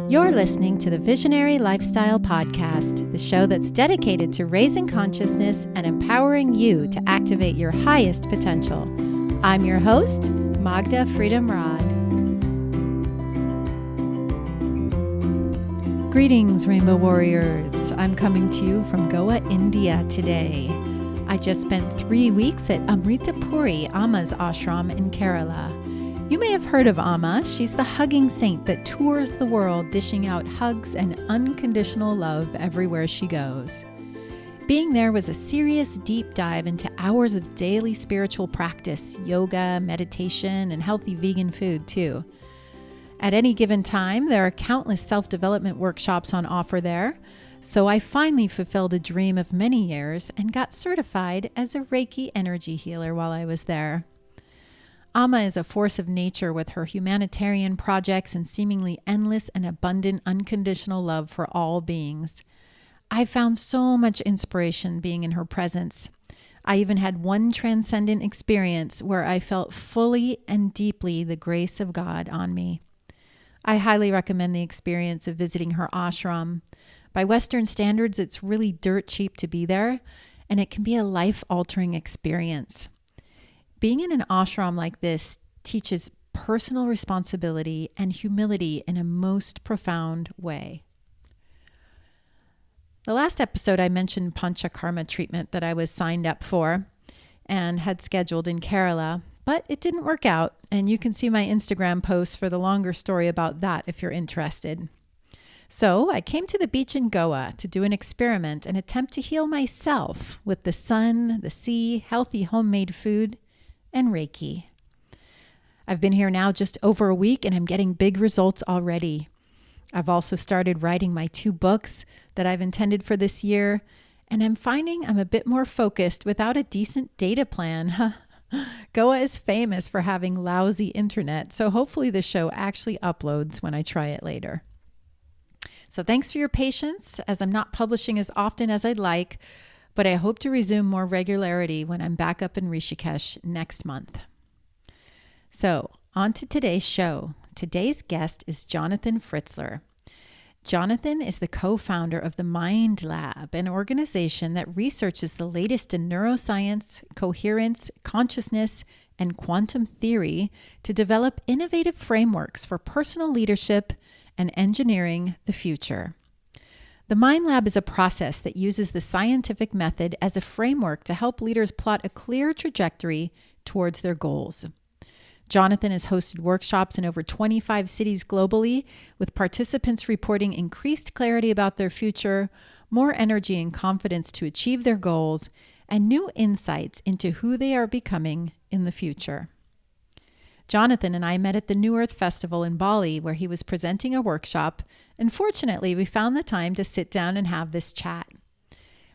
You're listening to the Visionary Lifestyle Podcast, the show that's dedicated to raising consciousness and empowering you to activate your highest potential. I'm your host, Magda Freedom Rod. Greetings, Rainbow Warriors. I'm coming to you from Goa, India today. I just spent 3 weeks at Amrita Puri, Amma's ashram in Kerala. You may have heard of Amma. She's the hugging saint that tours the world, dishing out hugs and unconditional love everywhere she goes. Being there was a serious deep dive into hours of daily spiritual practice, yoga, meditation, and healthy vegan food too. At any given time, there are countless self-development workshops on offer there, so I finally fulfilled a dream of many years and got certified as a Reiki energy healer while I was there. Amma is a force of nature with her humanitarian projects and seemingly endless and abundant unconditional love for all beings. I found so much inspiration being in her presence. I even had one transcendent experience where I felt fully and deeply the grace of God on me. I highly recommend the experience of visiting her ashram. By Western standards, it's really dirt cheap to be there, and it can be a life-altering experience. Being in an ashram like this teaches personal responsibility and humility in a most profound way. The last episode, I mentioned Panchakarma treatment that I was signed up for and had scheduled in Kerala, but it didn't work out, and you can see my Instagram post for the longer story about that if you're interested. So I came to the beach in Goa to do an experiment and attempt to heal myself with the sun, the sea, healthy homemade food, and Reiki. I've been here now just over a week and I'm getting big results already. I've also started writing my 2 books that I've intended for this year, and I'm finding I'm a bit more focused without a decent data plan. Goa is famous for having lousy internet, so hopefully the show actually uploads when I try it later. So thanks for your patience, as I'm not publishing as often as I'd like, but I hope to resume more regularity when I'm back up in Rishikesh next month. So, on to today's show. Today's guest is Jonathan Fritzler. Jonathan is the co-founder of the Mind Lab, an organization that researches the latest in neuroscience, coherence, consciousness, and quantum theory to develop innovative frameworks for personal leadership and engineering the future. The Mind Lab is a process that uses the scientific method as a framework to help leaders plot a clear trajectory towards their goals. Jonathan has hosted workshops in over 25 cities globally, with participants reporting increased clarity about their future, more energy and confidence to achieve their goals, and new insights into who they are becoming in the future. Jonathan and I met at the New Earth Festival in Bali, where he was presenting a workshop, and fortunately, we found the time to sit down and have this chat.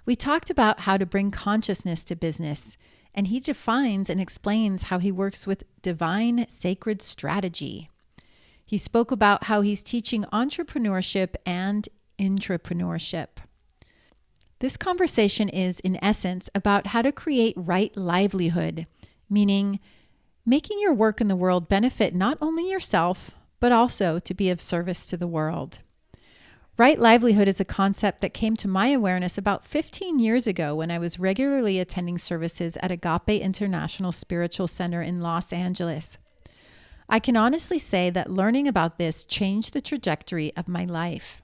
We talked about how to bring consciousness to business, and he defines and explains how he works with divine sacred strategy. He spoke about how he's teaching entrepreneurship and intrapreneurship. This conversation is, in essence, about how to create right livelihood, meaning making your work in the world benefit not only yourself, but also to be of service to the world. Right livelihood is a concept that came to my awareness about 15 years ago when I was regularly attending services at Agape International Spiritual Center in Los Angeles. I can honestly say that learning about this changed the trajectory of my life.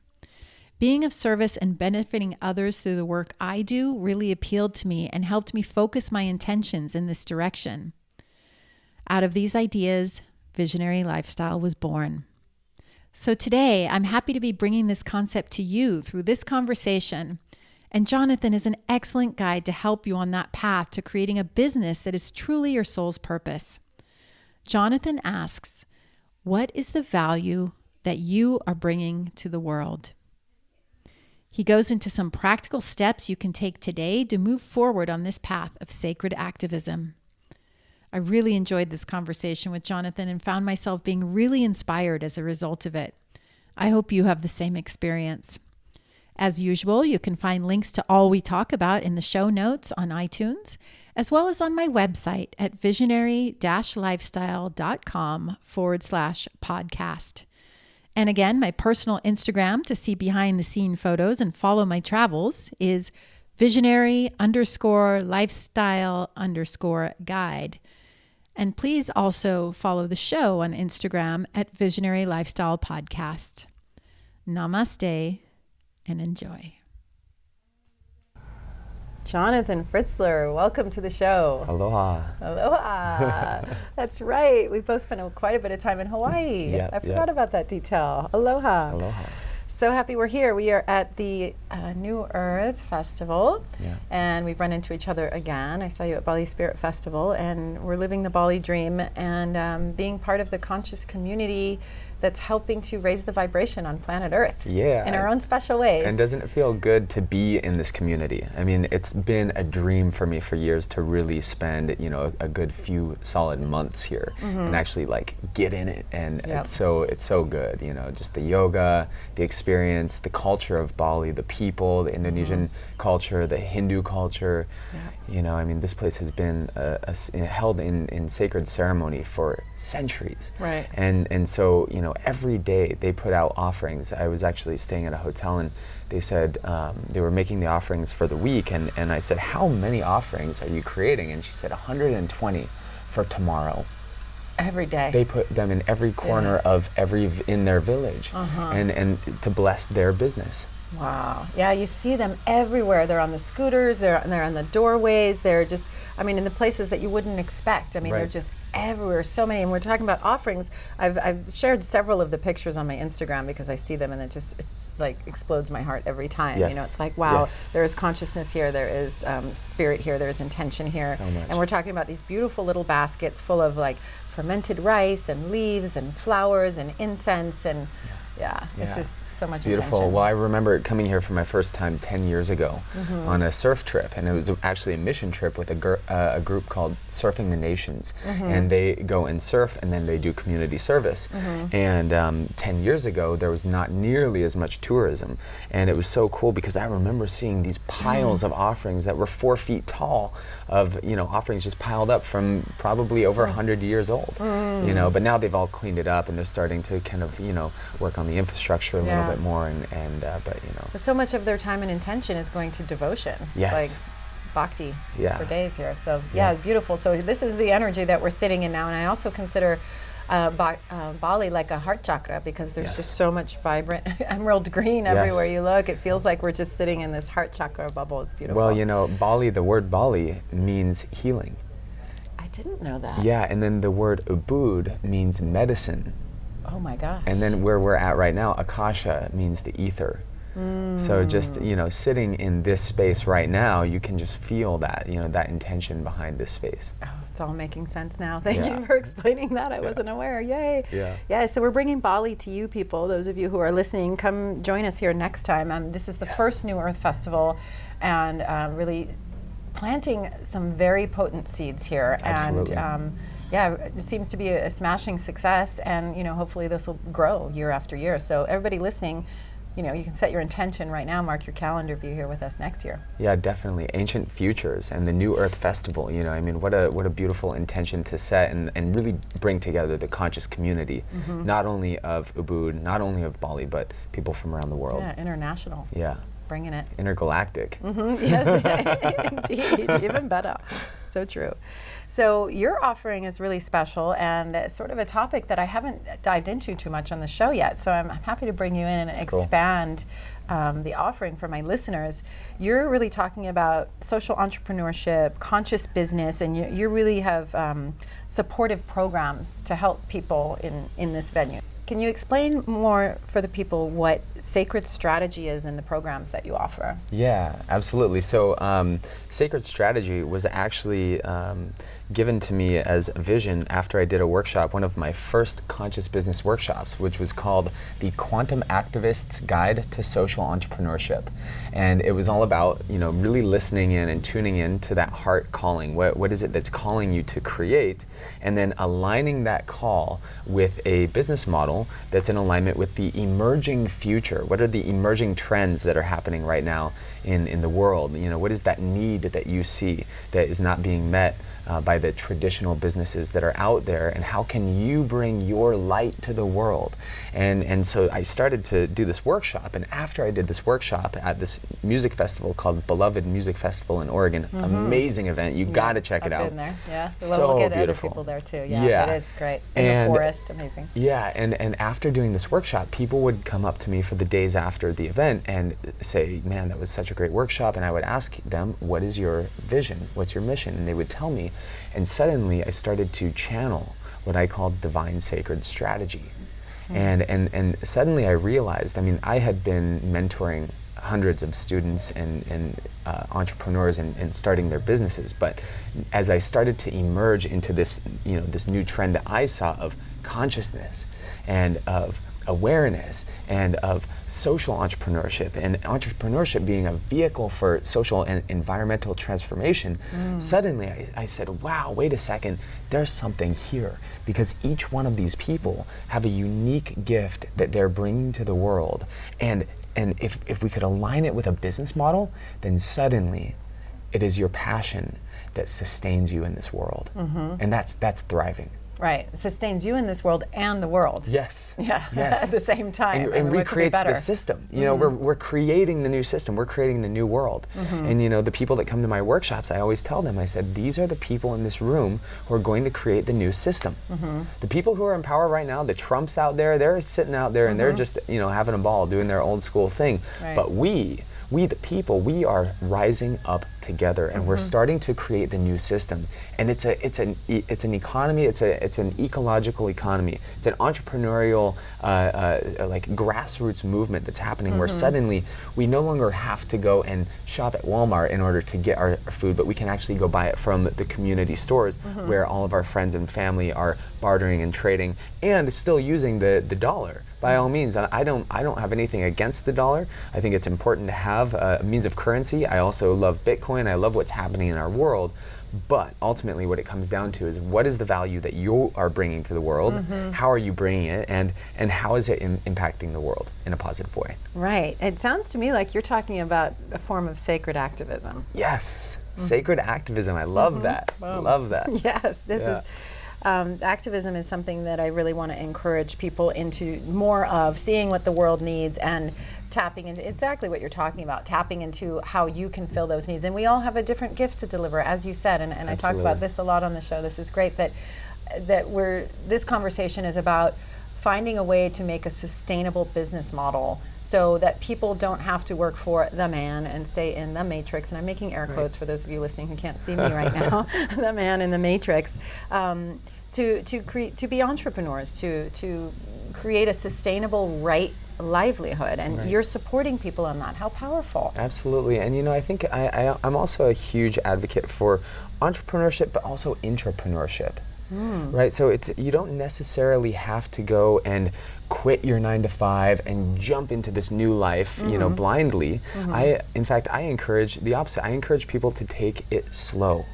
Being of service and benefiting others through the work I do really appealed to me and helped me focus my intentions in this direction. Out of these ideas, Visionary Lifestyle was born. So today, I'm happy to be bringing this concept to you through this conversation. And Jonathan is an excellent guide to help you on that path to creating a business that is truly your soul's purpose. Jonathan asks, what is the value that you are bringing to the world? He goes into some practical steps you can take today to move forward on this path of sacred activism. I really enjoyed this conversation with Jonathan and found myself being really inspired as a result of it. I hope you have the same experience. As usual, you can find links to all we talk about in the show notes on iTunes, as well as on my website at visionary-lifestyle.com/podcast. And again, my personal Instagram to see behind the scene photos and follow my travels is visionary_lifestyle_guide. And please also follow the show on Instagram at Visionary Lifestyle Podcast. Namaste and enjoy. Jonathan Fritzler, welcome to the show. Aloha. Aloha. That's right. We both spent quite a bit of time in Hawaii. Yeah, I forgot about that detail. Aloha. Aloha. So happy we're here. We are at the New Earth Festival, and we've run into each other again. I saw you at Bali Spirit Festival, and we're living the Bali dream and being part of the conscious community that's helping to raise the vibration on planet Earth in our own special ways. And doesn't it feel good to be in this community? I mean, it's been a dream for me for years to really spend, a good few solid months here and actually like get in it. And it's so good, just the yoga, the experience, the culture of Bali, the people, the Indonesian culture, the Hindu culture. I mean, this place has been held in sacred ceremony for centuries. Right. And so, every day they put out offerings. I was actually staying at a hotel and they said they were making the offerings for the week. And I said, how many offerings are you creating? And she said, 120 for tomorrow. Every day. They put them in every corner of in their village and to bless their business. Wow. Yeah, you see them everywhere. They're on the scooters, they're on the doorways, they're just, in the places that you wouldn't expect. They're just everywhere, so many. And we're talking about offerings. I've shared several of the pictures on my Instagram because I see them and it's like explodes my heart every time. Yes. It's like, wow, there is consciousness here, there is spirit here, there's intention here. So much. And we're talking about these beautiful little baskets full of like fermented rice and leaves and flowers and incense and it's just so much beautiful. intention. Well, I remember coming here for my first time 10 years ago on a surf trip, and it was actually a mission trip with a group called Surfing the Nations, and they go and surf and then they do community service. And 10 years ago, there was not nearly as much tourism, and it was so cool because I remember seeing these piles of offerings that were 4 feet tall of offerings just piled up from probably over 100 years old. But now they've all cleaned it up and they're starting to kind of work on the infrastructure a little bit more but so much of their time and intention is going to devotion. Yes. It's like bhakti for days here. So beautiful. So this is the energy that we're sitting in now, and I also consider Bali like a heart chakra because there's just so much vibrant emerald green everywhere you look. It feels like we're just sitting in this heart chakra bubble. It's beautiful. Well, Bali, the word Bali means healing. I didn't know that. Yeah, and then the word Ubud means medicine. Oh my gosh. And then where we're at right now, Akasha means the ether. So just, sitting in this space right now, you can just feel that, that intention behind this space. Oh, it's all making sense now. Thank you for explaining that. I wasn't aware. Yay. Yeah, so we're bringing Bali to you people. Those of you who are listening, come join us here next time. This is the first New Earth Festival, and really planting some very potent seeds here. Absolutely. And it seems to be a smashing success, and hopefully this will grow year after year. So everybody listening, you can set your intention right now, mark your calendar, be here with us next year. Yeah, definitely. Ancient Futures and the New Earth Festival, what a beautiful intention to set and really bring together the conscious community, not only of Ubud, not only of Bali, but people from around the world. Yeah, international. Yeah. Bringing it. Intergalactic. Yes, indeed. Even better. So true. So your offering is really special and sort of a topic that I haven't dived into too much on the show yet. So I'm happy to bring you in and expand the offering for my listeners. You're really talking about social entrepreneurship, conscious business, and you really have supportive programs to help people in this venue. Can you explain more for the people what Sacred Strategy is in the programs that you offer? Yeah, absolutely. So Sacred Strategy was actually given to me as a vision after I did a workshop, one of my first conscious business workshops, which was called the Quantum Activist's Guide to Social Entrepreneurship. And it was all about, really listening in and tuning in to that heart calling. What is it that's calling you to create? And then aligning that call with a business model model that's in alignment with the emerging future. What are the emerging trends that are happening right now in the world? You know, what is that need that you see that is not being met by the traditional businesses that are out there, and how can you bring your light to the world? And so I started to do this workshop, and after I did this workshop at this music festival called Beloved Music Festival in Oregon, amazing event, you got to check it out. I've been there, yeah. So we'll get beautiful. other people there too, yeah. It is great. In the forest, amazing. Yeah, and after doing this workshop, people would come up to me for the days after the event and say, man, that was such a great workshop, and I would ask them, what is your vision? What's your mission? And they would tell me, and suddenly I started to channel what I called divine sacred strategy. And suddenly I realized, I mean, I had been mentoring hundreds of students and entrepreneurs and starting their businesses, but as I started to emerge into this, you know, this new trend that I saw of consciousness and of awareness and of social entrepreneurship, and entrepreneurship being a vehicle for social and environmental transformation, suddenly I said, wow, wait a second, there's something here, because each one of these people have a unique gift that they're bringing to the world, and if we could align it with a business model, then suddenly it is your passion that sustains you in this world, and that's thriving. Right, it sustains you in this world and the world. Yes. Yeah. Yes. At the same time. And recreates the system. You know, we're creating the new system. We're creating the new world. And you know, the people that come to my workshops, I always tell them, I said, these are the people in this room who are going to create the new system. The people who are in power right now, the Trumps out there, they're sitting out there and they're just, you know, having a ball, doing their old school thing. Right. But we the people, we are rising up together, and we're starting to create the new system. And it's an economy, it's an ecological economy. It's an entrepreneurial like grassroots movement that's happening where suddenly we no longer have to go and shop at Walmart in order to get our food, but we can actually go buy it from the community stores where all of our friends and family are bartering and trading and still using the dollar. By all means, I don't have anything against the dollar. I think it's important to have a means of currency. I also love Bitcoin. I love what's happening in our world. But ultimately what it comes down to is, what is the value that you are bringing to the world? How are you bringing it? And how is it impacting the world in a positive way? Right. It sounds to me like you're talking about a form of sacred activism. Yes. Sacred activism. I love that. Love that. Yes. This is... activism is something that I really want to encourage people into more of, seeing what the world needs and tapping into exactly what you're talking about, tapping into how you can fill those needs. And we all have a different gift to deliver, as you said, and I talk about this a lot on the show. This is great that this conversation is about finding a way to make a sustainable business model so that people don't have to work for the man and stay in the matrix. And I'm making air quotes for those of you listening who can't see me right now. The man in the matrix. To be entrepreneurs, to create a sustainable livelihood, and you're supporting people on that. How powerful. Absolutely. And you know, I think I'm also a huge advocate for entrepreneurship, but also intrapreneurship. Right, so you don't necessarily have to go and quit your 9-to-5 and jump into this new life, you know, blindly. In fact, I encourage the opposite. I encourage people to take it slow.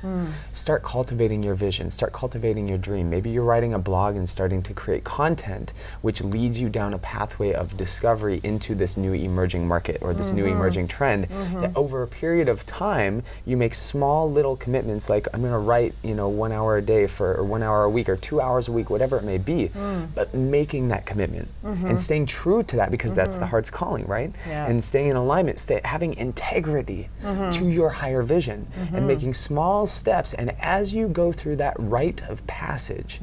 Start cultivating your vision, start cultivating your dream. Maybe you're writing a blog and starting to create content which leads you down a pathway of discovery into this new emerging market or this new emerging trend. That over a period of time, you make small little commitments, like I'm gonna write, you know, 1 hour a day or 1 hour a week or 2 hours a week, whatever it may be, but making that commitment. And staying true to that, because that's the heart's calling, right? Yeah. And staying in alignment, having integrity to your higher vision, and making small steps. And as you go through that rite of passage,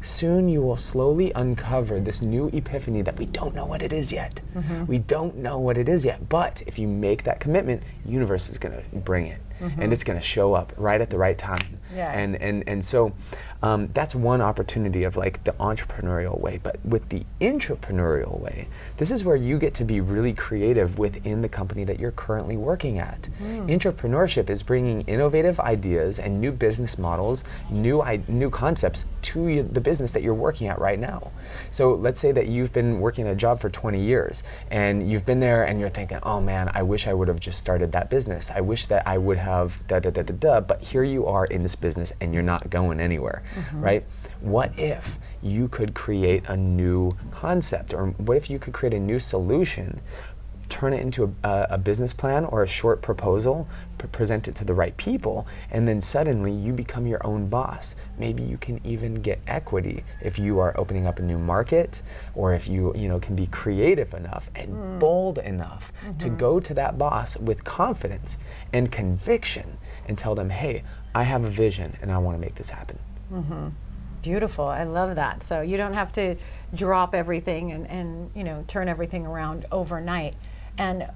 soon you will slowly uncover this new epiphany that we don't know what it is yet. We don't know what it is yet, but if you make that commitment, the universe is going to bring it. And it's going to show up right at the right time. Yeah. And so that's one opportunity of like the entrepreneurial way. But with the intrapreneurial way, this is where you get to be really creative within the company that you're currently working at. Intrapreneurship is bringing innovative ideas and new business models, new concepts to the business that you're working at right now. So let's say that you've been working a job for 20 years and you've been there and you're thinking, oh man, I wish I would have just started that business. I wish that I would have but here you are in this business and you're not going anywhere, right? what if you could create a new concept, or what if you could create a new solution, turn it into a business plan or a short proposal, present it to the right people, and then suddenly you become your own boss. Maybe you can even get equity if you are opening up a new market, or if you can be creative enough and bold enough to go to that boss with confidence and conviction and tell them, hey, I have a vision and I want to make this happen. Beautiful. I love that. So you don't have to drop everything and turn everything around overnight. And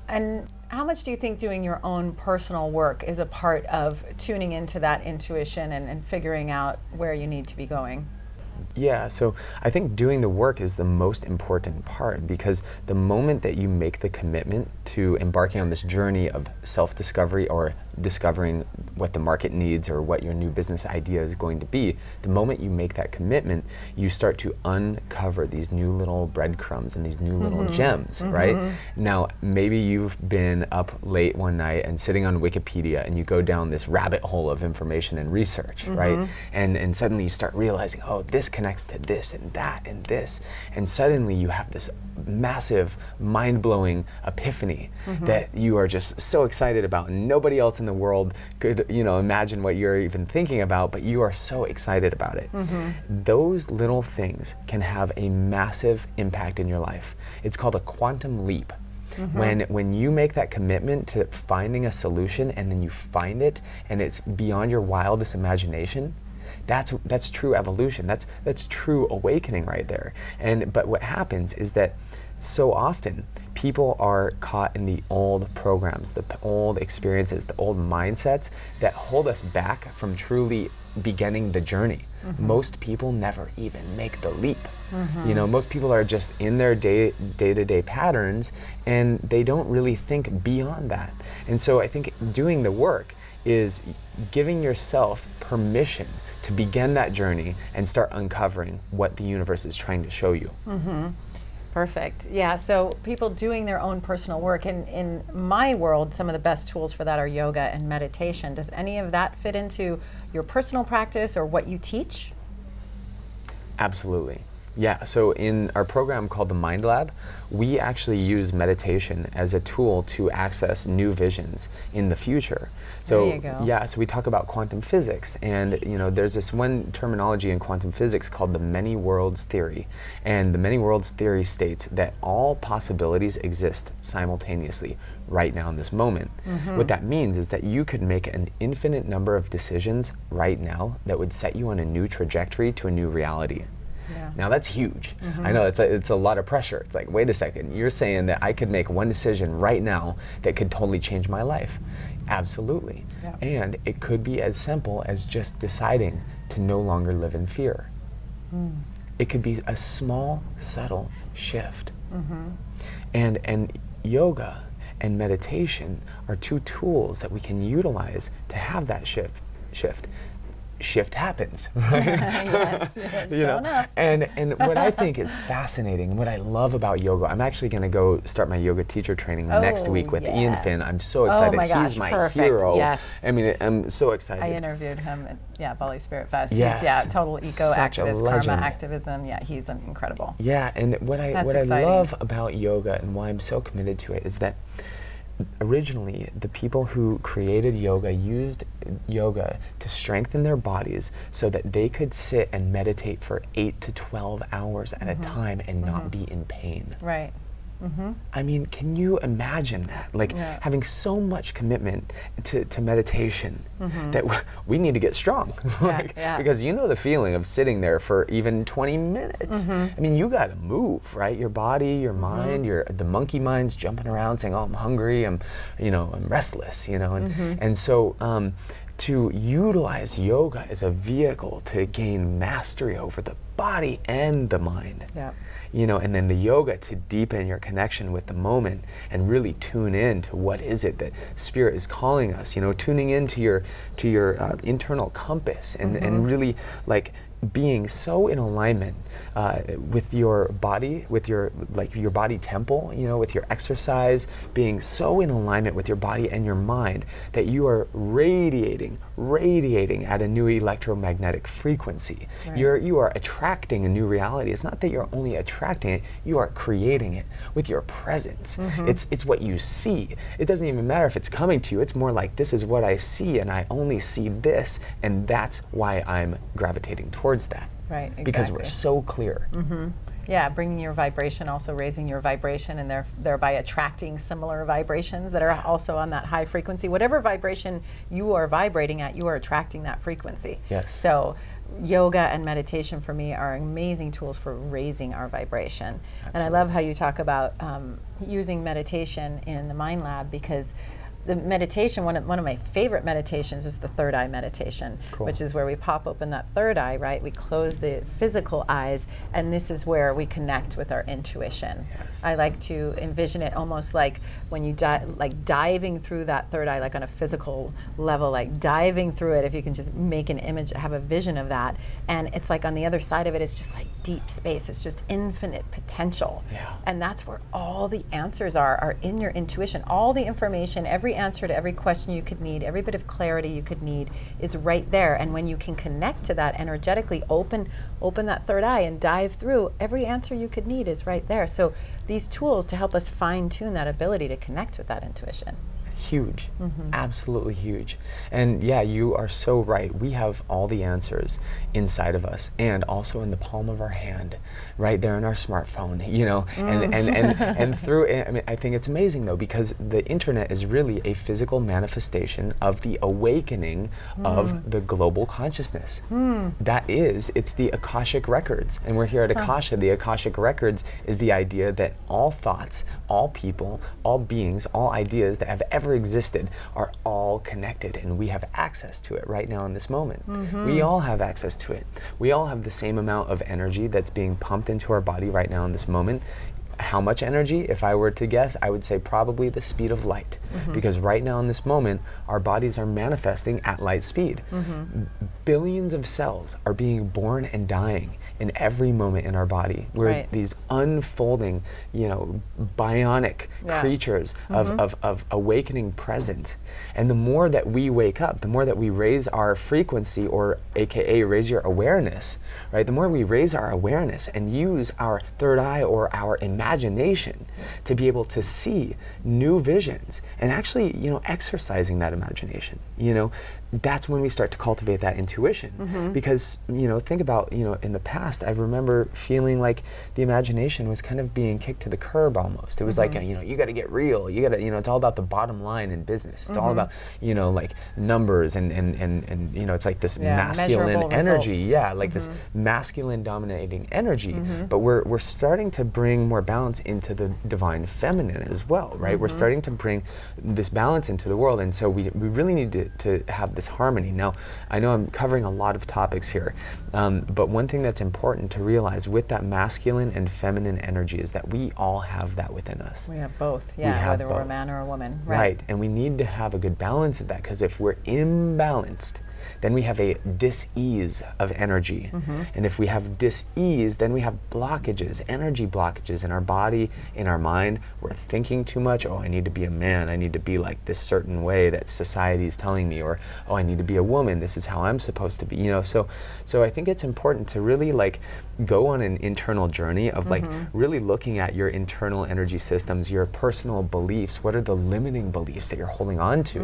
how much do you think doing your own personal work is a part of tuning into that intuition and figuring out where you need to be going? Yeah, so I think doing the work is the most important part, because the moment that you make the commitment to embarking on this journey of self-discovery or discovering what the market needs or what your new business idea is going to be, the moment you make that commitment, you start to uncover these new little breadcrumbs and these new little gems, right? Now, maybe you've been up late one night and sitting on Wikipedia and you go down this rabbit hole of information and research, right? And suddenly you start realizing, oh, this connects to this and that and this, and suddenly you have this massive, mind-blowing epiphany that you are just so excited about, and nobody else in the world could imagine what you're even thinking about, but you are so excited about it. Those little things can have a massive impact in your life. It's called a quantum leap. When you make that commitment to finding a solution and then you find it and it's beyond your wildest imagination, that's true evolution. That's true awakening right there. But what happens is that so often people are caught in the old programs, the old experiences, the old mindsets that hold us back from truly beginning the journey. Most people never even make the leap. Most people are just in their day-to-day patterns, and they don't really think beyond that. And so I think doing the work is giving yourself permission to begin that journey and start uncovering what the universe is trying to show you. Perfect. Yeah, so people doing their own personal work. In my world, some of the best tools for that are yoga and meditation. Does any of that fit into your personal practice or what you teach? Absolutely. Yeah, so in our program called the Mind Lab, we actually use meditation as a tool to access new visions in the future. So there you go. Yeah, so we talk about quantum physics, and there's this one terminology in quantum physics called the many worlds theory. And the many worlds theory states that all possibilities exist simultaneously right now in this moment. What that means is that you could make an infinite number of decisions right now that would set you on a new trajectory to a new reality. Yeah. Now that's huge. I know it's a lot of pressure. It's like, wait a second, you're saying that I could make one decision right now that could totally change my life? Absolutely. Yeah. And it could be as simple as just deciding to no longer live in fear. It could be a small, subtle shift. And yoga and meditation are two tools that we can utilize to have that shift happens, right? Yes, sure enough. And what I think is fascinating, what I love about yoga, I'm actually going to go start my yoga teacher training next week with Ian Finn. I'm so excited. Oh my gosh, he's my perfect. hero. Yes. I mean, I'm so excited. I interviewed him at Bali Spirit Fest. Yes. He's total eco Such a activist, legend. karma activism. Yeah, he's incredible. Yeah, and what I love about yoga and why I'm so committed to it is that originally, the people who created yoga used yoga to strengthen their bodies so that they could sit and meditate for 8 to 12 hours at a time and not be in pain. Right. I mean, can you imagine that? Like having so much commitment to meditation that we need to get strong. Because the feeling of sitting there for even 20 minutes. I mean, you got to move, right? Your body, your mind, the monkey mind's jumping around saying, oh, I'm hungry, I'm restless, and so to utilize yoga as a vehicle to gain mastery over the body and the mind. And then the yoga to deepen your connection with the moment and really tune in to what is it that spirit is calling us, tuning into your internal compass and really like being so in alignment with your body, with your body temple, with your exercise, being so in alignment with your body and your mind that you are radiating at a new electromagnetic frequency. Right. You are attracting a new reality. It's not that you're only attracting it, you are creating it with your presence. It's what you see. It doesn't even matter if it's coming to you. It's more like, this is what I see, and I only see this, and that's why I'm gravitating towards that. Right, exactly. Because we're so clear. Yeah, bringing your vibration, also raising your vibration, and thereby attracting similar vibrations that are also on that high frequency. Whatever vibration you are vibrating at, you are attracting that frequency. Yes. So yoga and meditation for me are amazing tools for raising our vibration. Absolutely. And I love how you talk about using meditation in the Mind Lab, because the meditation, one of my favorite meditations is the third eye meditation, Cool. which is where we pop open that third eye, right? We close the physical eyes, and this is where we connect with our intuition. Yes. I like to envision it almost like when you diving through that third eye, like on a physical level, like diving through it. If you can just make an image, have a vision of that, and it's like on the other side of it, it's just like deep space. It's just infinite potential. Yeah. And that's where all the answers are in your intuition. All the information, every answer to every question you could need, every bit of clarity you could need is right there. And when you can connect to that energetically, open that third eye and dive through, every answer you could need is right there. So these tools to help us fine tune that ability to connect with that intuition. Huge, absolutely huge. And yeah, you are so right. We have all the answers inside of us, and also in the palm of our hand, right there in our smartphone, and through it. I mean, I think it's amazing though, because the internet is really a physical manifestation of the awakening of the global consciousness. It's the Akashic Records, and we're here at Akasha. The Akashic Records is the idea that all thoughts, all people, all beings, all ideas that have ever existed are all connected, and we have access to it right now in this moment. We all have access to it. We all have the same amount of energy that's being pumped into our body right now in this moment. How much energy? If I were to guess, I would say probably the speed of light, because right now in this moment, our bodies are manifesting at light speed. Billions of cells are being born and dying in every moment in our body. We're these unfolding, bionic creatures of awakening present. And the more that we wake up, the more that we raise our frequency, or AKA raise your awareness, right? The more we raise our awareness and use our third eye or our imagination to be able to see new visions, and actually, exercising that imagination, that's when we start to cultivate that intuition. Because, think about, in the past, I remember feeling like the imagination was kind of being kicked to the curb almost. It was like, you got to get real. You got to, it's all about the bottom line in business. It's all about, like numbers and it's like this masculine energy. Yeah, like this masculine dominating energy. But we're starting to bring more balance into the divine feminine as well, right? We're starting to bring this balance into the world. And so we really need to have this harmony. Now, I know I'm covering a lot of topics here, but one thing that's important to realize with that masculine and feminine energy is that we all have that within us. We have both, whether we're a man or a woman. Right, and we need to have a good balance of that, because if we're imbalanced, then we have a dis-ease of energy. And if we have dis-ease, then we have blockages, energy blockages in our body, in our mind. We're thinking too much. Oh, I need to be a man. I need to be like this certain way that society is telling me. Or, oh, I need to be a woman. This is how I'm supposed to be. So I think it's important to really go on an internal journey of really looking at your internal energy systems, your personal beliefs. What are the limiting beliefs that you're holding on to?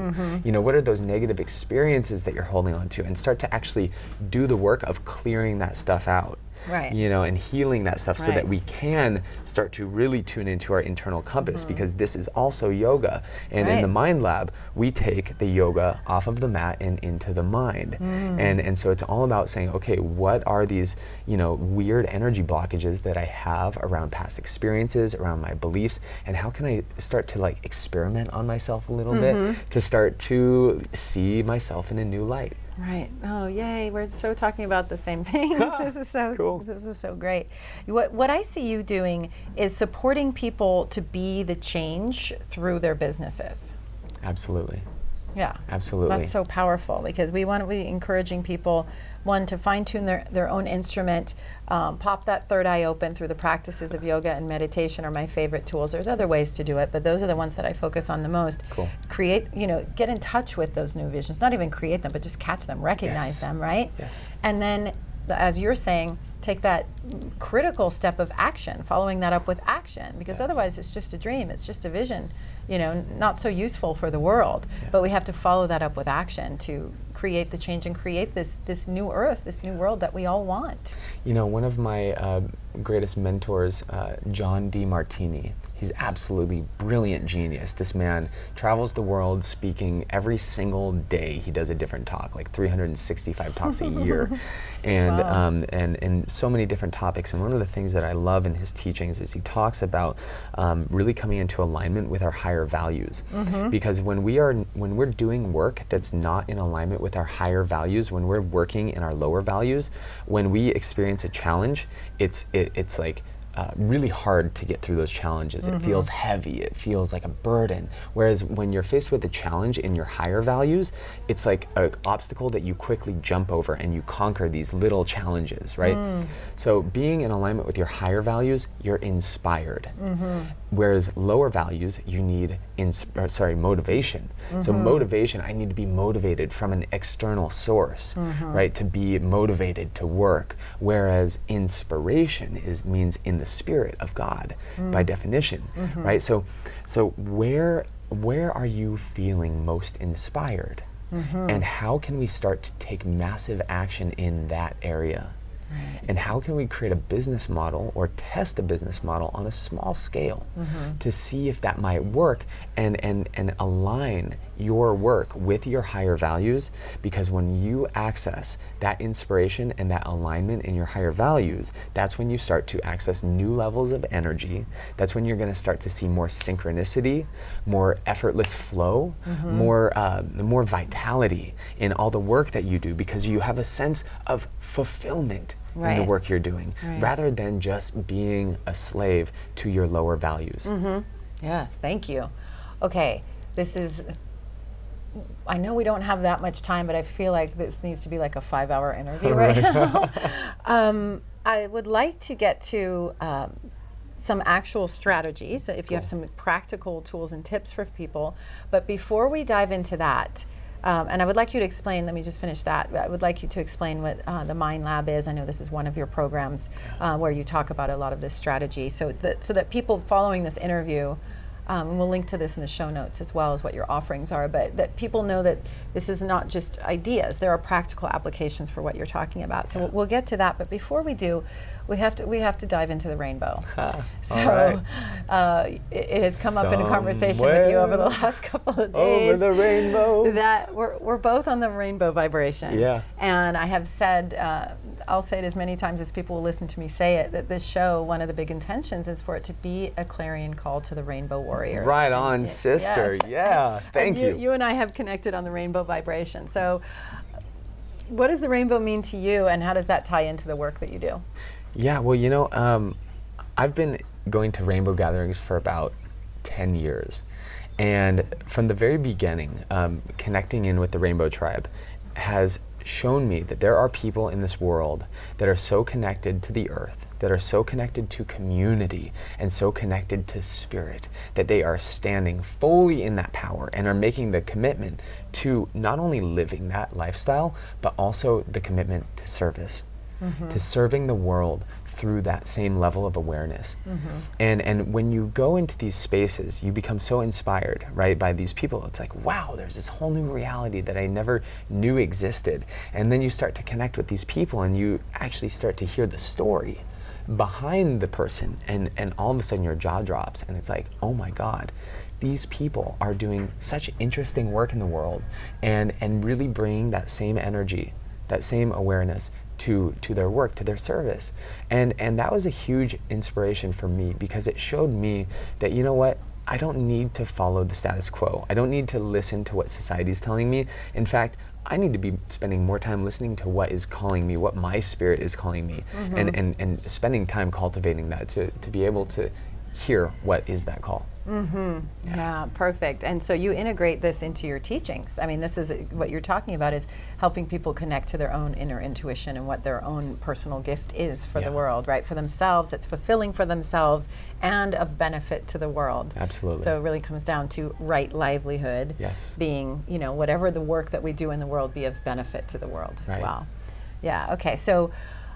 What are those negative experiences that you're holding on to, and start to actually do the work of clearing that stuff out. Right. And healing that stuff so that we can start to really tune into our internal compass, because this is also yoga. And in the Mind Lab, we take the yoga off of the mat and into the mind. And so it's all about saying, okay, what are these, weird energy blockages that I have around past experiences, around my beliefs, and how can I start to experiment on myself a little bit to start to see myself in a new light. Right. Oh, yay. We're so talking about the same things. This is so cool. This is so great. What I see you doing is supporting people to be the change through their businesses. Absolutely. Yeah, Absolutely. that's so powerful, because we want to be encouraging people, one, to fine-tune their own instrument, pop that third eye open through the practices of yoga and meditation are my favorite tools. There's other ways to do it, but those are the ones that I focus on the most. Cool. Create, get in touch with those new visions, not even create them, but just catch them, recognize them, right? Yes. And then, as you're saying, take that critical step of action, following that up with action, because otherwise it's just a dream, it's just a vision, not so useful for the world. But we have to follow that up with action to create the change and create this new earth, this new world that we all want. One of my greatest mentors, John DeMartini, he's absolutely brilliant genius. This man travels the world speaking every single day. He does a different talk, like 365 talks a year, and Wow. and so many different topics. And one of the things that I love in his teachings is he talks about really coming into alignment with our higher values. Because when we're doing work that's not in alignment with our higher values, when we're working in our lower values, when we experience a challenge, it's like really hard to get through those challenges. It feels heavy, it feels like a burden. Whereas when you're faced with a challenge in your higher values, it's like an obstacle that you quickly jump over and you conquer these little challenges, right? So being in alignment with your higher values, you're inspired. Whereas lower values, you need motivation. So motivation, I need to be motivated from an external source, right? To be motivated to work. Whereas inspiration means in the spirit of God, by definition, right? So where are you feeling most inspired? And how can we start to take massive action in that area? And how can we create a business model or test a business model on a small scale to see if that might work and align your work with your higher values? Because when you access that inspiration and that alignment in your higher values, that's when you start to access new levels of energy. That's when you're going to start to see more synchronicity, more effortless flow, more vitality in all the work that you do, because you have a sense of fulfillment in the work you're doing, rather than just being a slave to your lower values. Yes, thank you. Okay, I know we don't have that much time, but I feel like this needs to be like a 5-hour interview right now. I would like to get to some actual strategies, if you have some practical tools and tips for people. But before we dive into that, and I would like you to explain, let me just finish that. I would like you to explain what the Mind Lab is. I know this is one of your programs where you talk about a lot of this strategy, so that people following this interview, and we'll link to this in the show notes as well as what your offerings are, but that people know that this is not just ideas. There are practical applications for what you're talking about. So we'll get to that, but before we do, we have to dive into the rainbow. So it has come up in a conversation with you over the last couple of days. Over the rainbow. That we're both on the rainbow vibration. Yeah. And I have said, I'll say it as many times as people will listen to me say it, that this show, one of the big intentions is for it to be a clarion call to the rainbow warriors. Right on, sister. Yes. Yeah, thank you. You and I have connected on the rainbow vibration. So what does the rainbow mean to you, and how does that tie into the work that you do? Yeah, well, I've been going to rainbow gatherings for about 10 years. And from the very beginning, connecting in with the Rainbow Tribe has shown me that there are people in this world that are so connected to the earth, that are so connected to community, and so connected to spirit, that they are standing fully in that power and are making the commitment to not only living that lifestyle, but also the commitment to service, to serving the world through that same level of awareness. And when you go into these spaces, you become so inspired, right, by these people. It's like, wow, there's this whole new reality that I never knew existed. And then you start to connect with these people, and you actually start to hear the story behind the person, and all of a sudden your jaw drops, and it's like, oh my God, these people are doing such interesting work in the world, and really bringing that same energy, that same awareness to their work, to their service. And that was a huge inspiration for me, because it showed me that, you know what, I don't need to follow the status quo. I don't need to listen to what society's telling me. In fact, I need to be spending more time listening to what is calling me, what my spirit is calling me, and spending time cultivating that to be able to hear what is that call. Yeah, perfect. And so you integrate this into your teachings. I mean, this is what you're talking about, is helping people connect to their own inner intuition and what their own personal gift is for the world, right? For themselves, it's fulfilling for themselves and of benefit to the world. Absolutely. So it really comes down to right livelihood, being, you know, whatever the work that we do in the world be of benefit to the world as well. Yeah, okay, so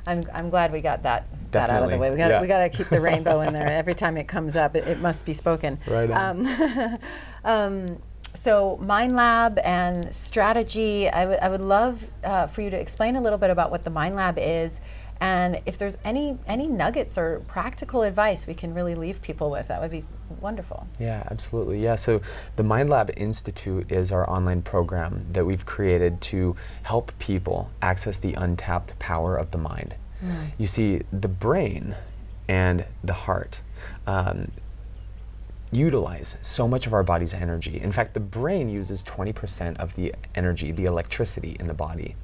I'm glad we got that out of the way. We got to keep the rainbow in there. Every time it comes up, it must be spoken. Right on. So Mind Lab and strategy, I would love for you to explain a little bit about what the Mind Lab is, and if there's any nuggets or practical advice we can really leave people with, that would be wonderful. Yeah, absolutely. Yeah, so the Mind Lab Institute is our online program that we've created to help people access the untapped power of the mind. You see, the brain and the heart utilize so much of our body's energy. In fact, the brain uses 20% of the energy, the electricity in the body.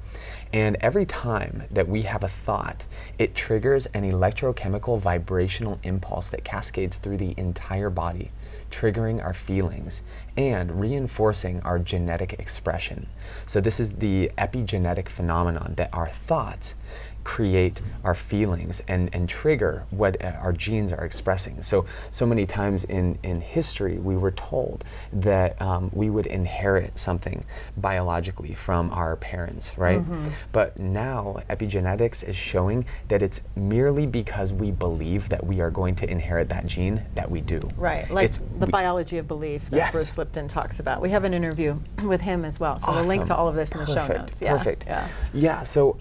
And every time that we have a thought, it triggers an electrochemical vibrational impulse that cascades through the entire body, triggering our feelings and reinforcing our genetic expression. So this is the epigenetic phenomenon, that our thoughts create our feelings and trigger what our genes are expressing. So many times in history, we were told that we would inherit something biologically from our parents, right? But now epigenetics is showing that it's merely because we believe that we are going to inherit that gene that we do. Right, like the biology of belief that Bruce Lipton talks about. We have an interview with him as well, so we'll link to all of this in the show notes. Perfect. Yeah. So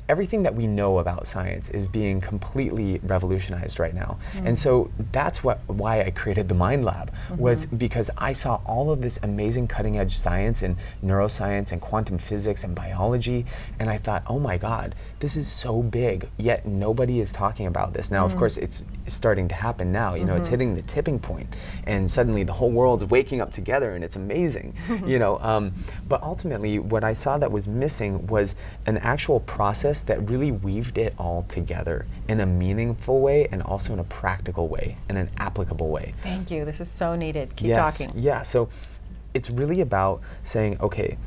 everything that we know about science is being completely revolutionized right now. And so that's why I created the Mind Lab, was because I saw all of this amazing cutting edge science in neuroscience and quantum physics and biology, and I thought, oh my God, this is so big, yet nobody is talking about this. Now, of course, it's starting to happen now, you know, it's hitting the tipping point, and suddenly the whole world's waking up together, and it's amazing, you know. But ultimately, what I saw that was missing was an actual process that really weaved it all together in a meaningful way, and also in a practical way, and an applicable way. Thank you. This is so needed. Keep talking. Yeah, so it's really about saying, okay,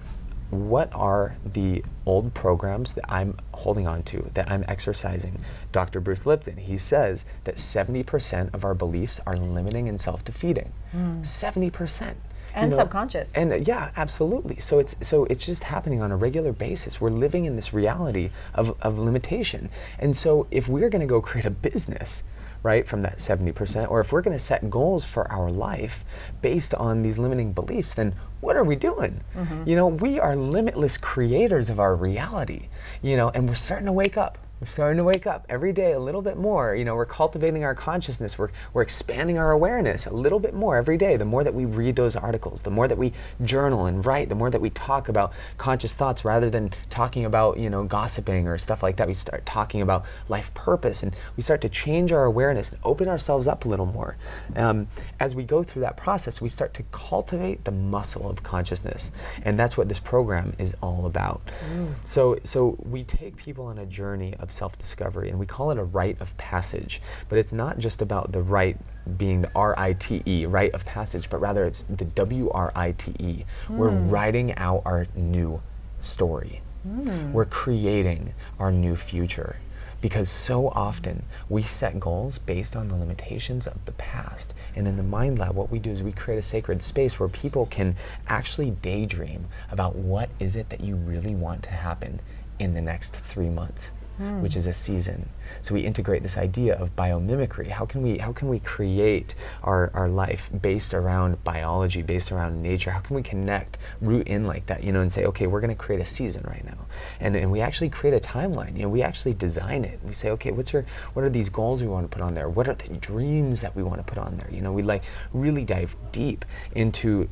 what are the old programs that I'm holding on to, that I'm exercising? Dr. Bruce Lipton, he says that 70% of our beliefs are limiting and self-defeating. 70%. And subconscious. And yeah, absolutely. So it's just happening on a regular basis. We're living in this reality of limitation. And so if we're going to go create a business, right, from that 70%, or if we're going to set goals for our life based on these limiting beliefs, then what are we doing? You know, we are limitless creators of our reality, you know, and we're starting to wake up. We're starting to wake up every day a little bit more. You know, we're cultivating our consciousness. We're expanding our awareness a little bit more every day. The more that we read those articles, the more that we journal and write, the more that we talk about conscious thoughts rather than talking about, you know, gossiping or stuff like that. We start talking about life purpose, and we start to change our awareness and open ourselves up a little more. As we go through that process, we start to cultivate the muscle of consciousness, and that's what this program is all about. So we take people on a journey of self-discovery, and we call it a rite of passage. But it's not just about the rite being the R-I-T-E, rite of passage, but rather it's the W-R-I-T-E. We're writing out our new story. We're creating our new future. Because so often we set goals based on the limitations of the past. And in the Mind Lab, what we do is we create a sacred space where people can actually daydream about what is it that you really want to happen in the next 3 months. Which is a season. So we integrate this idea of biomimicry. How can we create our life based around biology, based around nature? How can we connect, root in like that, you know, and say, okay, we're going to create a season right now, and we actually create a timeline. You know, we actually design it. We say, okay, what are these goals we want to put on there? What are the dreams that we want to put on there? You know, we like really dive deep into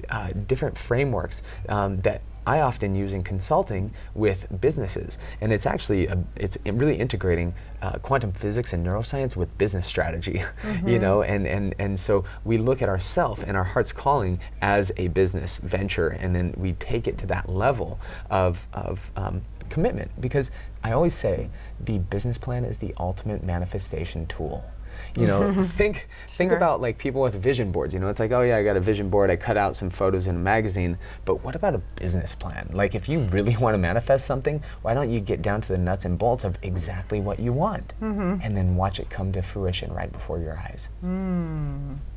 different frameworks that I often use in consulting with businesses, and it's actually it's really integrating quantum physics and neuroscience with business strategy, you know, and so we look at ourself and our heart's calling as a business venture, and then we take it to that level of commitment, because I always say the business plan is the ultimate manifestation tool. You know, think Sure. about like people with vision boards. You know, it's like, oh yeah, I got a vision board. I cut out some photos in a magazine. But what about a business plan? Like, if you really want to manifest something, why don't you get down to the nuts and bolts of exactly what you want, and then watch it come to fruition right before your eyes.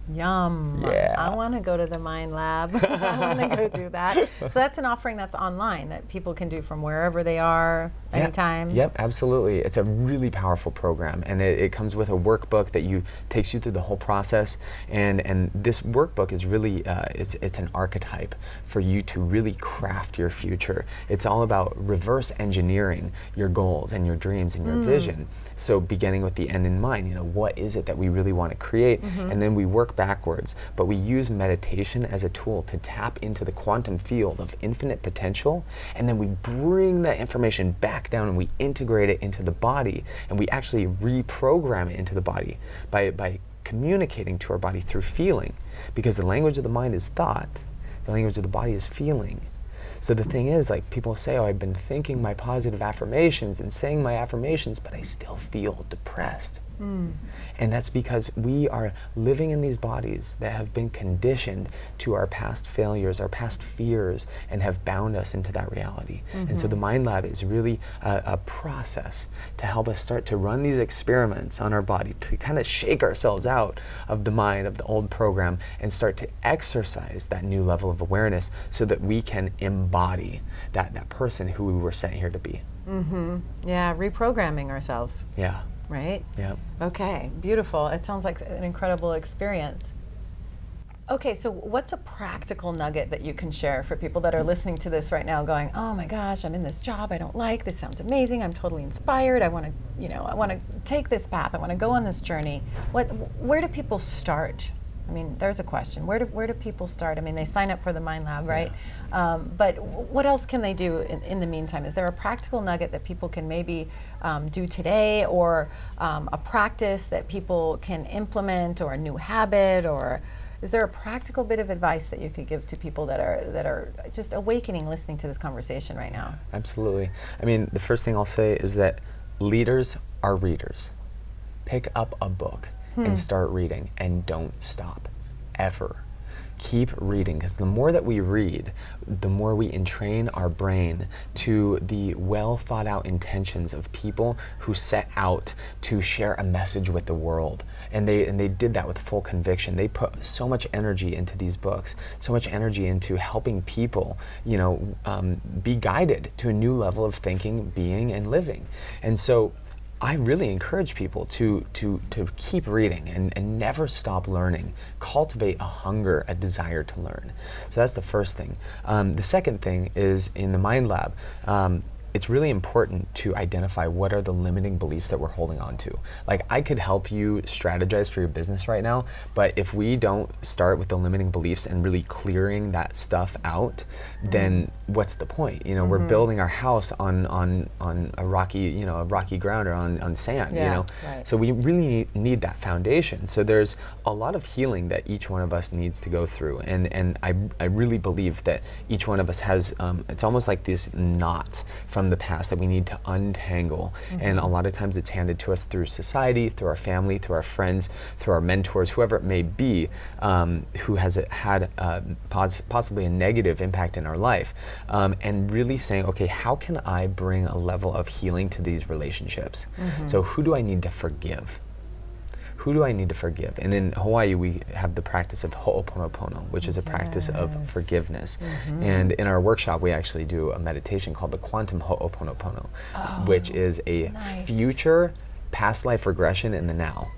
Yum. Yeah. I want to go to the Mind Lab. I want to go do that. So that's an offering that's online that people can do from wherever they are, anytime. Yep, absolutely. It's a really powerful program, and it comes with a workbook that takes you through the whole process. And this workbook is really it's an archetype for you to really craft your future. It's all about reverse engineering your goals and your dreams and your vision. So beginning with the end in mind, you know, what is it that we really want to create? And then we work backwards. But we use meditation as a tool to tap into the quantum field of infinite potential. And then we bring that information back down and we integrate it into the body. And we actually reprogram it into the body by communicating to our body through feeling. Because the language of the mind is thought. The language of the body is feeling. So the thing is, like, people say, oh, I've been thinking my positive affirmations and saying my affirmations, but I still feel depressed. And that's because we are living in these bodies that have been conditioned to our past failures, our past fears, and have bound us into that reality. And so the Mind Lab is really a process to help us start to run these experiments on our body, to kind of shake ourselves out of the mind, of the old program, and start to exercise that new level of awareness so that we can embody that person who we were sent here to be. Yeah, reprogramming ourselves. Yeah. Right? Yeah. Okay, beautiful. It sounds like an incredible experience. Okay, so what's a practical nugget that you can share for people that are listening to this right now going, oh my gosh, I'm in this job I don't like, this sounds amazing, I'm totally inspired, I want to take this path, I want to go on this journey. Where do people start? I mean, there's a question. Where do people start? I mean, they sign up for the Mind Lab, right? Yeah. But what else can they do in the meantime? Is there a practical nugget that people can maybe do today, or a practice that people can implement, or a new habit, or is there a practical bit of advice that you could give to people that are just awakening listening to this conversation right now? Absolutely. I mean, the first thing I'll say is that leaders are readers. Pick up a book and start reading, and don't stop, ever. Keep reading, because the more that we read, the more we entrain our brain to the well thought out intentions of people who set out to share a message with the world. And they did that with full conviction. They put so much energy into these books, so much energy into helping people, you know, be guided to a new level of thinking, being, and living. And so I really encourage people to keep reading and never stop learning. Cultivate a hunger, a desire to learn. So that's the first thing. The second thing is, in the Mind Lab, it's really important to identify what are the limiting beliefs that we're holding on to. Like, I could help you strategize for your business right now, but if we don't start with the limiting beliefs and really clearing that stuff out, then what's the point? You know, we're building our house on a rocky ground, or on sand, you know? Right. So we really need that foundation. So there's a lot of healing that each one of us needs to go through. And I really believe that each one of us has, it's almost like this knot from the past that we need to untangle. And a lot of times it's handed to us through society, through our family, through our friends, through our mentors, whoever it may be, who has had possibly a negative impact in our life. And really saying, okay, how can I bring a level of healing to these relationships? So who do I need to forgive? Who do I need to forgive? And in Hawaii, we have the practice of ho'oponopono, which is a practice of forgiveness. And in our workshop, we actually do a meditation called the quantum ho'oponopono, which is a future past life regression in the now.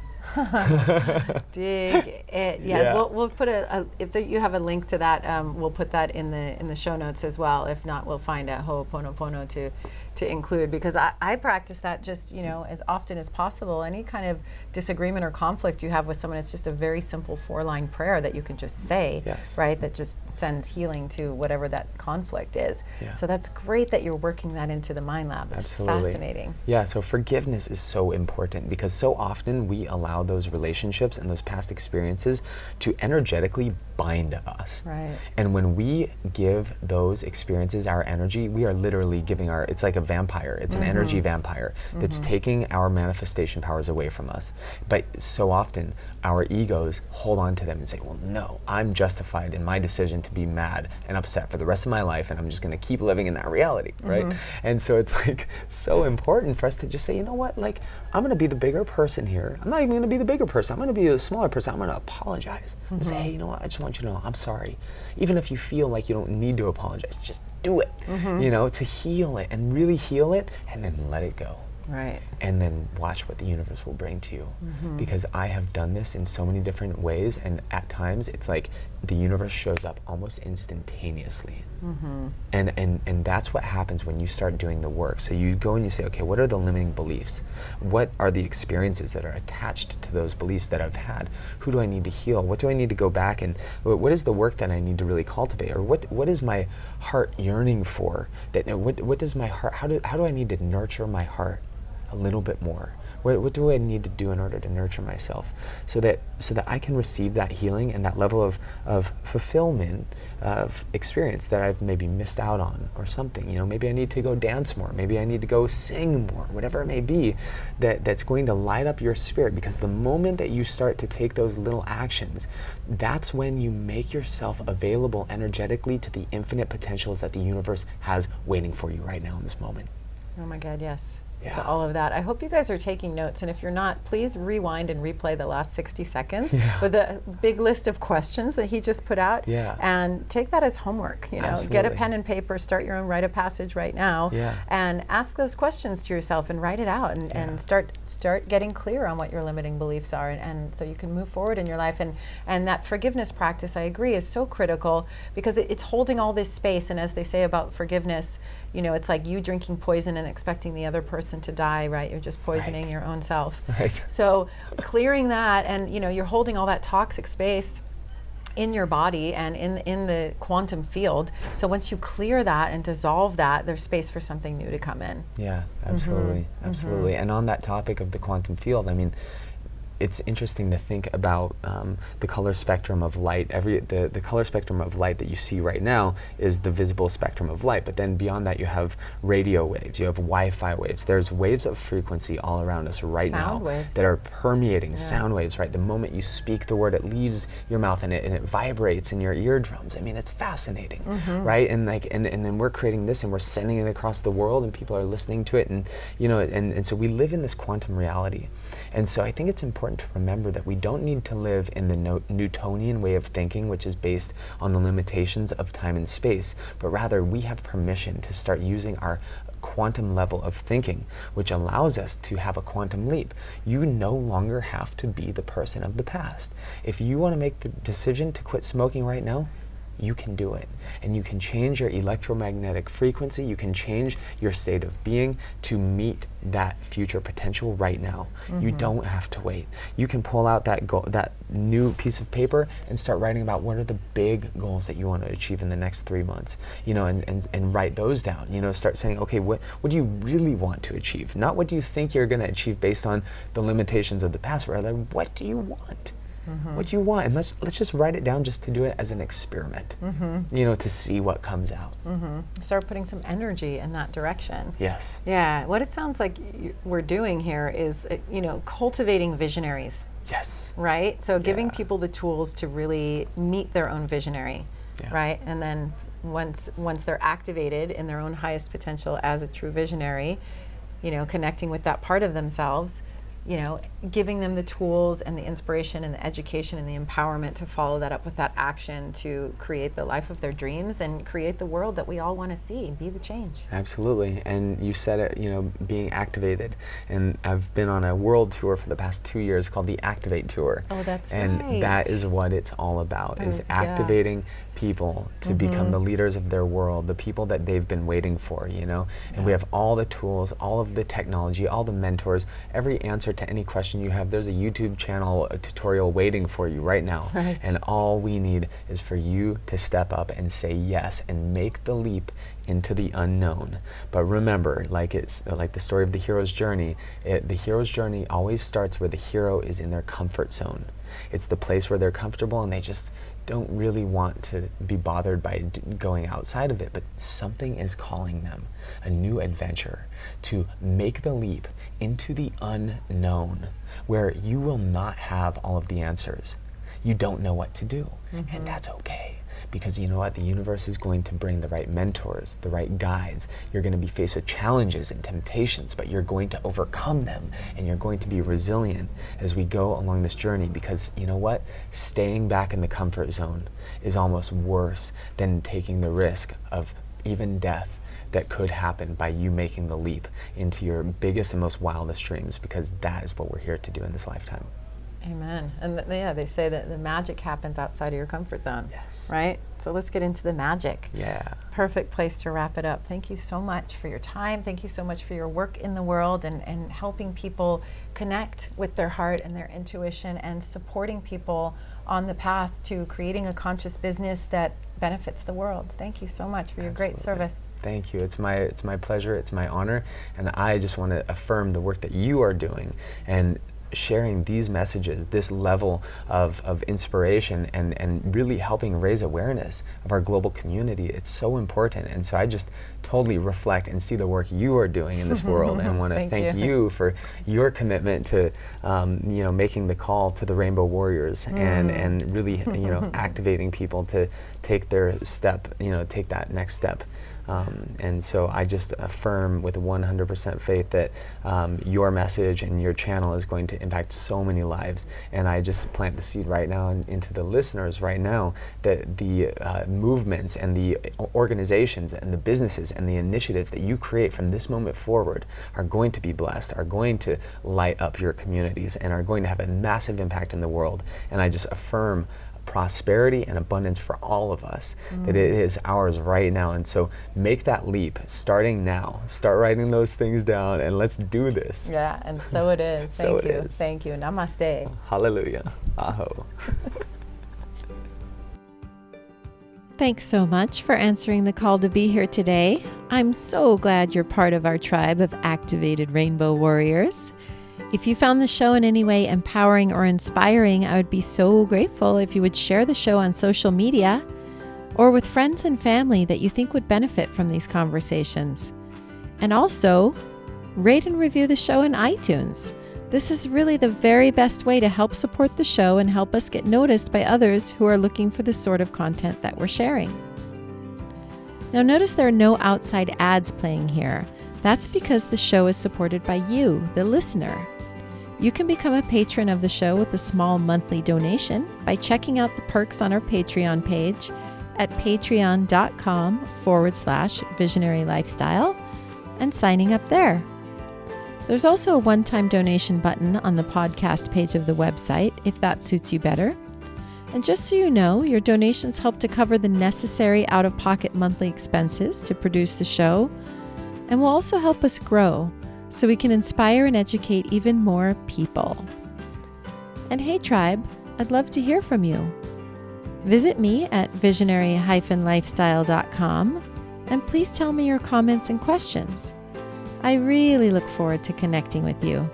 Dig it. Yes. Yeah. We'll put if you have a link to that, we'll put that in the show notes as well. If not, we'll find a ho'oponopono to include, because I practice that just, you know, as often as possible. Any kind of disagreement or conflict you have with someone, it's just a very simple 4-line prayer that you can just say, right? That just sends healing to whatever that conflict is. Yeah. So that's great that you're working that into the Mind Lab. It's fascinating. Yeah. So forgiveness is so important, because so often we allow allow those relationships and those past experiences to energetically bind us. Right. And when we give those experiences our energy, we are literally giving it's like a vampire. It's an energy vampire that's taking our manifestation powers away from us. But so often our egos hold on to them and say, well, no, I'm justified in my decision to be mad and upset for the rest of my life, and I'm just going to keep living in that reality, right? And so it's like so important for us to just say, you know what, like, I'm going to be the bigger person here. I'm not even going to be the bigger person. I'm going to be the smaller person. I'm going to apologize and say, hey, you know what, I just want you to know I'm sorry. Even if you feel like you don't need to apologize, just do it, you know, to heal it and really heal it, and then let it go. Right. And then watch what the universe will bring to you. Because I have done this in so many different ways, and at times it's like the universe shows up almost instantaneously. And that's what happens when you start doing the work. So you go and you say, okay, what are the limiting beliefs? What are the experiences that are attached to those beliefs that I've had? Who do I need to heal? What do I need to go back and what is the work that I need to really cultivate? Or what is my heart yearning for? That what does my heart, how do I need to nurture my heart a little bit more? What do I need to do in order to nurture myself so that I can receive that healing and that level of fulfillment of experience that I've maybe missed out on or something? You know, maybe I need to go dance more, maybe I need to go sing more, whatever it may be, that's going to light up your spirit. Because the moment that you start to take those little actions, that's when you make yourself available energetically to the infinite potentials that the universe has waiting for you right now in this moment. Oh my God, yes. Yeah. To all of that. I hope you guys are taking notes, and if you're not, please rewind and replay the last 60 seconds with a big list of questions that he just put out, and take that as homework. You know, Absolutely. Get a pen and paper, start your own rite of passage right now, and ask those questions to yourself and write it out, and start getting clear on what your limiting beliefs are, and so you can move forward in your life. And that forgiveness practice, I agree, is so critical, because it's holding all this space. And as they say about forgiveness, you know, it's like you drinking poison and expecting the other person to die, right? You're just poisoning your own self. Right. So clearing that, and you know, you're holding all that toxic space in your body and in the quantum field. So once you clear that and dissolve that, there's space for something new to come in. Yeah, absolutely, absolutely. And on that topic of the quantum field, I mean, it's interesting to think about the color spectrum of light. The color spectrum of light that you see right now is the visible spectrum of light. But then beyond that, you have radio waves, you have Wi-Fi waves. There's waves of frequency all around us right Sound now waves. that are permeating. Sound waves, right? The moment you speak the word, it leaves your mouth and it vibrates in your eardrums. I mean, it's fascinating, right? And like, and then we're creating this and we're sending it across the world, and people are listening to it, and you know, and so we live in this quantum reality. And so I think it's important to remember that we don't need to live in the Newtonian way of thinking, which is based on the limitations of time and space, but rather we have permission to start using our quantum level of thinking, which allows us to have a quantum leap. You no longer have to be the person of the past. If you want to make the decision to quit smoking right now, you can do it. And you can change your electromagnetic frequency, you can change your state of being to meet that future potential right now. You don't have to wait. You can pull out that goal, that new piece of paper, and start writing about what are the big goals that you want to achieve in the next 3 months, you know, and write those down. You know, start saying, okay, what do you really want to achieve? Not what do you think you're going to achieve based on the limitations of the past, rather, what do you want? What do you want? And let's just write it down, just to do it as an experiment, you know, to see what comes out. Start putting some energy in that direction. Yes. Yeah, what it sounds like we're doing here is, you know, cultivating visionaries. Yes. Right? So giving people the tools to really meet their own visionary, right? And then once they're activated in their own highest potential as a true visionary, you know, connecting with that part of themselves, you know, giving them the tools and the inspiration and the education and the empowerment to follow that up with that action to create the life of their dreams and create the world that we all want to see, be the change. Absolutely. And you said it, you know, being activated. And I've been on a world tour for the past 2 years called the Activate Tour. Oh, that's and right. And that is what it's all about, is activating people to become the leaders of their world, the people that they've been waiting for, you know. And we have all the tools, all of the technology, all the mentors, every answer to any question you have, there's a YouTube channel, a tutorial waiting for you right now. Right. And all we need is for you to step up and say yes and make the leap into the unknown. But remember, like the story of the hero's journey, the hero's journey always starts where the hero is in their comfort zone. It's the place where they're comfortable and they just don't really want to be bothered by going outside of it, but something is calling them, a new adventure, to make the leap into the unknown, where you will not have all of the answers. You don't know what to do, and that's okay. Because you know what? The universe is going to bring the right mentors, the right guides. You're going to be faced with challenges and temptations, but you're going to overcome them, and you're going to be resilient as we go along this journey. Because you know what? Staying back in the comfort zone is almost worse than taking the risk of even death that could happen by you making the leap into your biggest and most wildest dreams, because that is what we're here to do in this lifetime. Amen. And they say that the magic happens outside of your comfort zone. Yes. Right? So let's get into the magic. Yeah. Perfect place to wrap it up. Thank you so much for your time. Thank you so much for your work in the world and helping people connect with their heart and their intuition, and supporting people on the path to creating a conscious business that benefits the world. Thank you so much for your great service. Thank you. It's my pleasure. It's my honor. And I just want to affirm the work that you are doing and sharing these messages, this level of inspiration, and really helping raise awareness of our global community. It's so important. And so I just totally reflect and see the work you are doing in this world, and want to thank you for your commitment to making the call to the Rainbow Warriors, and really activating people to take their step, take that next step. And so I just affirm with 100% faith that your message and your channel is going to impact so many lives. And I just plant the seed right now into the listeners right now that the movements and the organizations and the businesses and the initiatives that you create from this moment forward are going to be blessed, are going to light up your communities, and are going to have a massive impact in the world. And I just affirm prosperity and abundance for all of us, that it is ours right now. And so make that leap starting now. Start writing those things down, and let's do this. Yeah, and so it is. Thank you. Thank you. Namaste. Hallelujah. Aho. Thanks so much for answering the call to be here today. I'm so glad you're part of our tribe of activated Rainbow Warriors. If you found the show in any way empowering or inspiring, I would be so grateful if you would share the show on social media or with friends and family that you think would benefit from these conversations. And also, rate and review the show in iTunes. This is really the very best way to help support the show and help us get noticed by others who are looking for the sort of content that we're sharing. Now notice there are no outside ads playing here. That's because the show is supported by you, the listener. You can become a patron of the show with a small monthly donation by checking out the perks on our Patreon page at patreon.com/visionary lifestyle and signing up there. There's also a one-time donation button on the podcast page of the website if that suits you better. And just so you know, your donations help to cover the necessary out-of-pocket monthly expenses to produce the show, and will also help us grow so we can inspire and educate even more people. And hey tribe, I'd love to hear from you. Visit me at visionary-lifestyle.com and please tell me your comments and questions. I really look forward to connecting with you.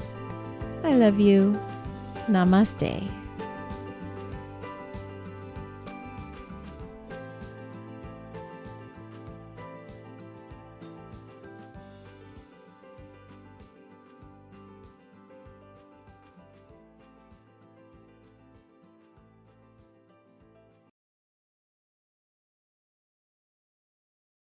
I love you. Namaste.